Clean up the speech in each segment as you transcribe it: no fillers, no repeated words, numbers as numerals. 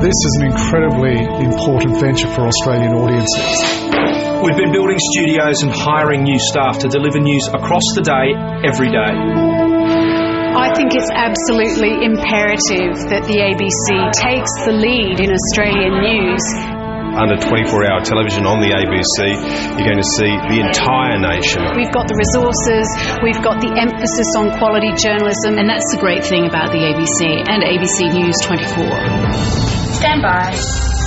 This is an incredibly important venture for Australian audiences. We've been building studios and hiring new staff to deliver news across the day, every day. I think it's absolutely imperative that the ABC takes the lead in Australian news. Under 24-hour television on the ABC, you're going to see the entire nation. We've got the resources, we've got the emphasis on quality journalism. And that's the great thing about the ABC and ABC News 24. Stand by.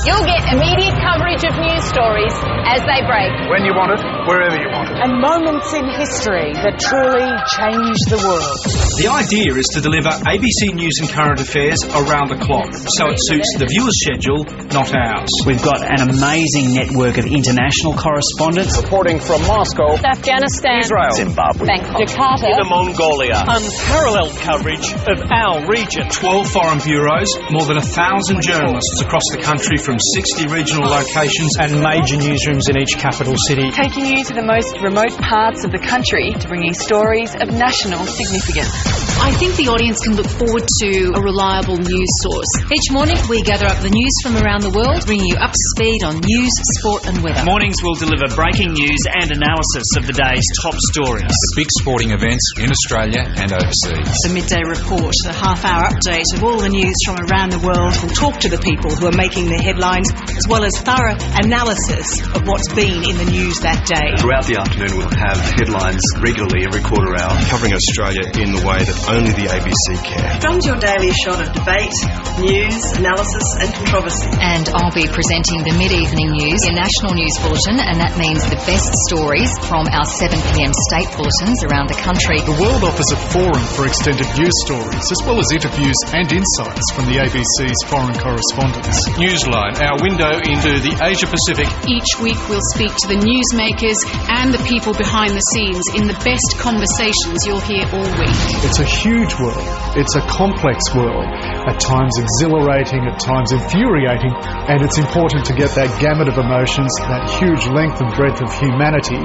You'll get immediate coverage of news stories as they break. When you want it, wherever you want it. And moments in history that truly change the world. The idea is to deliver ABC News and current affairs around the clock, so it suits the viewer's schedule, not ours. We've got an amazing network of international correspondents. Reporting from Moscow, Afghanistan, Israel, Zimbabwe, Bangkok, Jakarta, Inner Mongolia. Unparalleled coverage of our region. 12 foreign bureaus, more than 1,000 journalists across the country from 60 regional locations And major newsrooms in each capital city. Taking you to the most remote parts of the country to bring you stories of national significance. I think the audience can look forward to a reliable news source. Each morning we gather up the news from around the world, bringing you up to speed on news, sport and weather. Mornings will deliver breaking news and analysis of the day's top stories. The big sporting events in Australia and overseas. The midday report, the half-hour update of all the news from around the world. We'll talk to the people who are making the headlines, as well as thorough analysis of what's been in the news that day. Throughout the afternoon we'll have headlines regularly every quarter hour, Covering Australia in the way that only the ABC can. Comes your daily shot of debate, news, analysis and controversy. And I'll be presenting the mid-evening news, your national news bulletin, and that means the best stories from our 7pm state bulletins around the country. The World offers a forum for extended news stories, as well as interviews and insights from the ABC's foreign correspondents. Newsline, our window into the Asia Pacific. Each week we'll speak to the newsmakers and the people behind the scenes in the best conversations you'll hear all week. It's a huge world. It's a complex world. At times exhilarating, at times infuriating, and it's important to get that gamut of emotions, that huge length and breadth of humanity,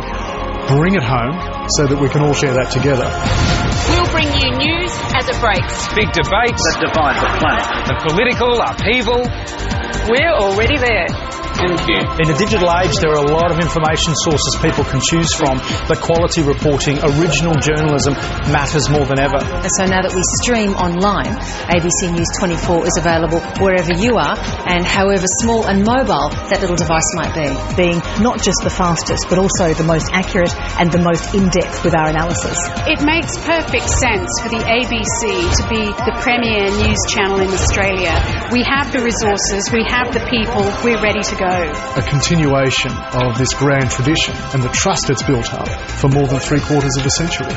bring it home so that we can all share that together. We'll bring you news as it breaks. big debates that divide the planet. The political upheaval. We're already there. In a digital age, there are a lot of information sources people can choose from, but quality reporting, original journalism matters more than ever. And so now that we stream online, ABC News 24 is available wherever you are and however small and mobile that little device might be. Being not just the fastest, but also the most accurate and the most in-depth with our analysis. It makes perfect sense for the ABC to be the premier news channel in Australia. We have the resources, we have the people, we're ready to go. A continuation of this grand tradition and the trust it's built up for more than 3/4 of a century.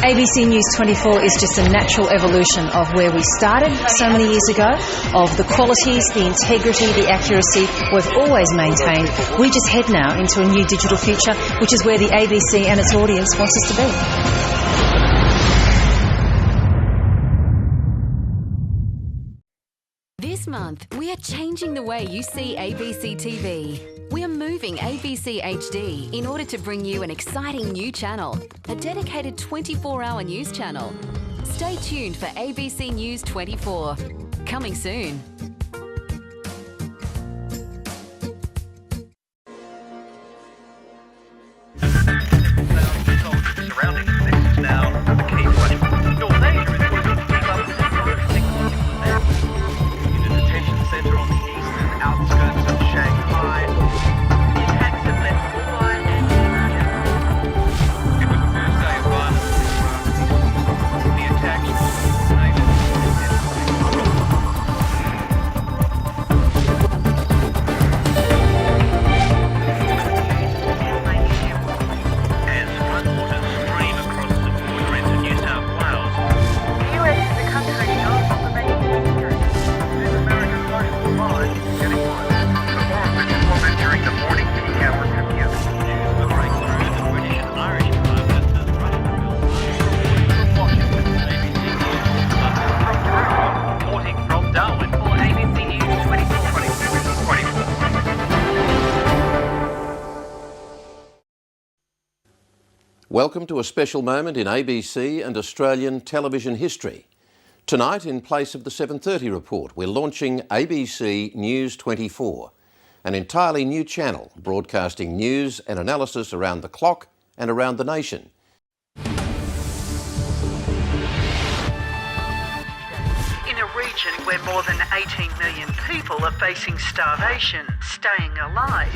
ABC News 24 is just a natural evolution of where we started so many years ago, of the qualities, the integrity, the accuracy we've always maintained. We just head now into a new digital future, which is where the ABC and its audience wants us to be. This month, we are changing the way you see ABC TV. We are moving ABC HD in order to bring you an exciting new channel, a dedicated 24-hour news channel. Stay tuned for ABC News 24. Coming soon. Welcome to a special moment in ABC and Australian television history. Tonight, in place of the 7:30 report, we're launching ABC News 24, an entirely new channel broadcasting news and analysis around the clock and around the nation. In a region where more than 18 million people are facing starvation, staying alive.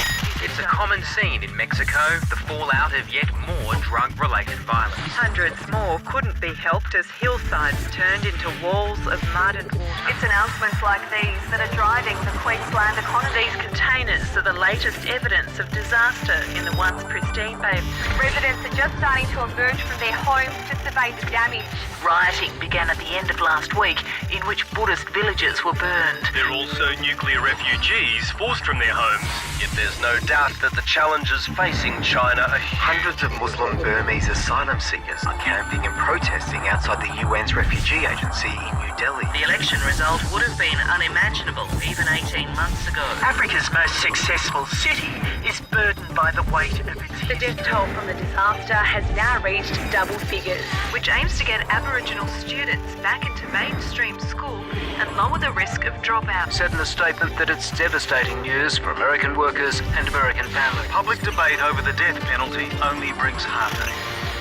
It's a common scene in Mexico, the fallout of yet more drug-related violence. Hundreds more couldn't be helped as hillsides turned into walls of mud and water. It's announcements like these that are driving the Queensland economy. These containers are the latest evidence of disaster in the once pristine Bay. Residents are just starting to emerge from their homes to survey the damage. Rioting began at the end of last week, in which Buddhist villages were burned. There are also nuclear refugees forced from their homes. Yet there's no doubt that the challenges facing China are huge. Hundreds of Muslim Burmese asylum seekers are camping and protesting outside the UN's refugee agency in New Delhi. The election result would have been unimaginable even 18 months ago. Africa's most successful city is burdened by the weight of its history. The death toll from the disaster has now reached double figures, which aims to get Aboriginal students back into mainstream school and lower the risk of dropout. Said in a statement that it's devastating news for American workers and American families. Public debate over the death penalty only brings heartache.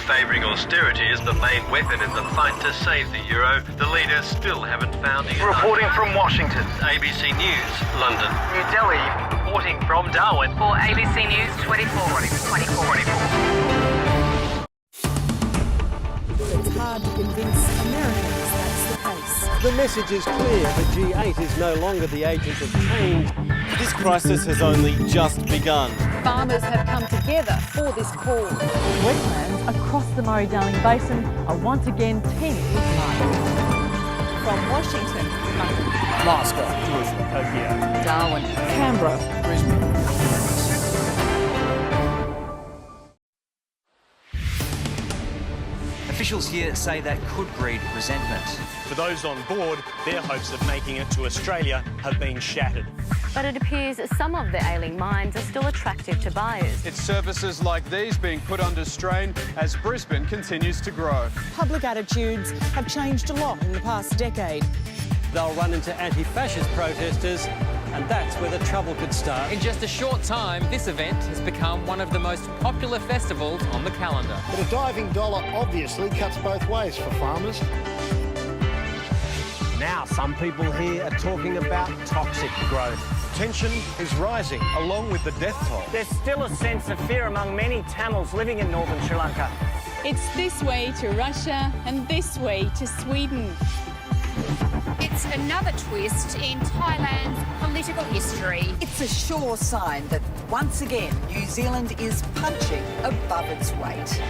Favouring austerity as the main weapon in the fight to save the euro, the leaders still haven't found it. Reporting from Washington, ABC News, London. New Delhi. Reporting from Darwin. For ABC News 24. It's hard to convince Americans that's the case. The message is clear. The G8 is no longer the agent of change. This crisis has only just begun. Farmers have come together for this cause. Wetlands across the Murray-Darling Basin are once again teeming with life. From Washington, Moscow, Jerusalem, Tokyo, Darwin, Canberra, Brisbane. Officials here say that could breed resentment. For those on board, their hopes of making it to Australia have been shattered. But it appears some of the ailing mines are still attractive to buyers. It's services like these being put under strain as Brisbane continues to grow. Public attitudes have changed a lot in the past decade. They'll run into anti-fascist protesters, and that's where the trouble could start. In just a short time, this event has become one of the most popular festivals on the calendar. But a diving dollar obviously cuts both ways for farmers. Now, some people here are talking about toxic growth. Tension is rising, along with the death toll. There's still a sense of fear among many Tamils living in northern Sri Lanka. It's this way to Russia and this way to Sweden. It's another twist in Thailand's political history. It's a sure sign that once again New Zealand is punching above its weight.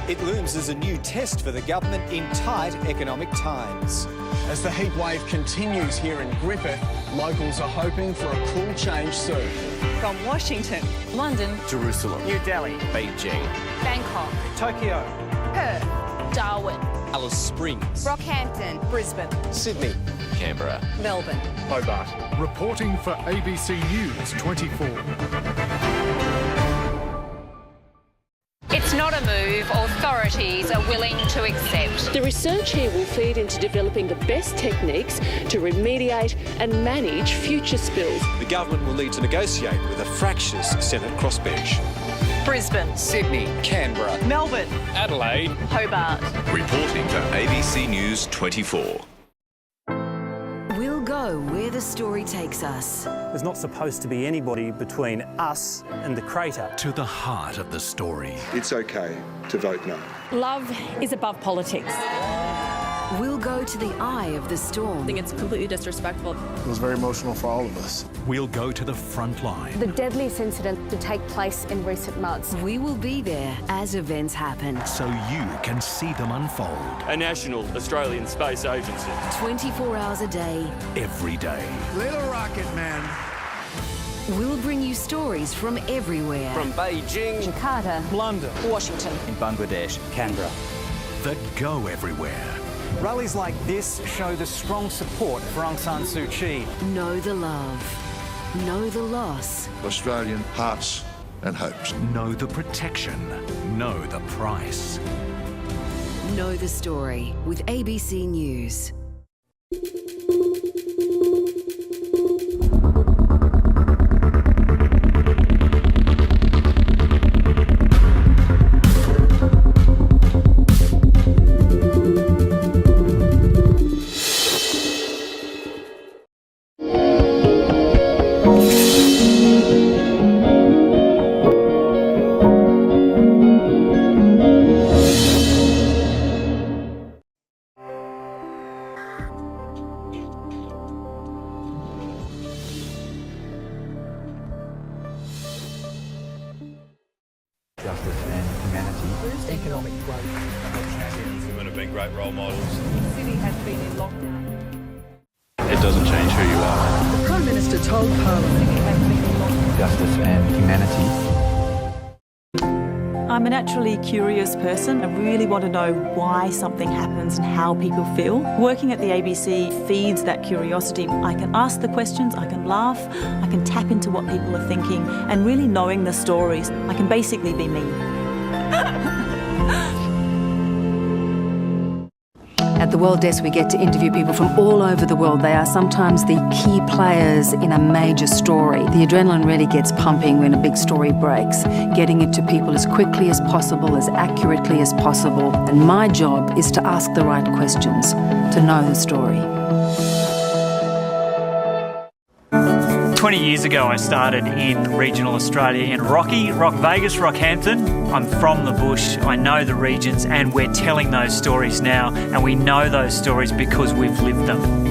It looms as a new test for the government in tight economic times. As the heat wave continues here in Griffith, locals are hoping for a cool change soon. From Washington, London, Jerusalem, New Delhi, Beijing, Bangkok, Tokyo, Perth, Darwin, Alice Springs, Rockhampton, Brisbane, Sydney, Canberra, Melbourne, Hobart. Reporting for ABC News 24. It's not a move authorities are willing to accept. The research here will feed into developing the best techniques to remediate and manage future spills. The government will need to negotiate with a fractious Senate crossbench. Brisbane, Sydney, Canberra, Melbourne, Adelaide, Hobart. Reporting for ABC News 24. We'll go where the story takes us. There's not supposed to be anybody between us and the crater. To the heart of the story. It's okay to vote no. Love is above politics. We'll go to the eye of the storm. I think it's completely disrespectful. It was very emotional for all of us. We'll go to the front line. The deadliest incident to take place in recent months. We will be there as events happen. So you can see them unfold. A national Australian space agency. 24 hours a day. Every day. Little rocket man. We'll bring you stories from everywhere. From Beijing, Jakarta, London, Washington, in Bangladesh, Canberra. That go everywhere. Rallies like this show the strong support for Aung San Suu Kyi. Know the love. Know the loss. Australian hearts and hopes. Know the protection. Know the price. Know the story with ABC News. justice and humanity. Economic growth. Women have been great role models. The city has been in lockdown. It doesn't change who you are. The Prime Minister told Parliament justice and humanity. I'm a naturally curious person. I really want to know why something happens and how people feel. Working at the ABC feeds that curiosity. I can ask the questions, I can laugh, I can tap into what people are thinking, and really knowing the stories, I can basically be me. At the World Desk, we get to interview people from all over the world. They are sometimes the key players in a major story. The adrenaline really gets pumping when a big story breaks, getting it to people as quickly as possible, as accurately as possible. And my job is to ask the right questions, to know the story. 20 years ago, I started in regional Australia in Rock Vegas, Rockhampton. I'm from the bush, I know the regions, and we're telling those stories now, and we know those stories because we've lived them.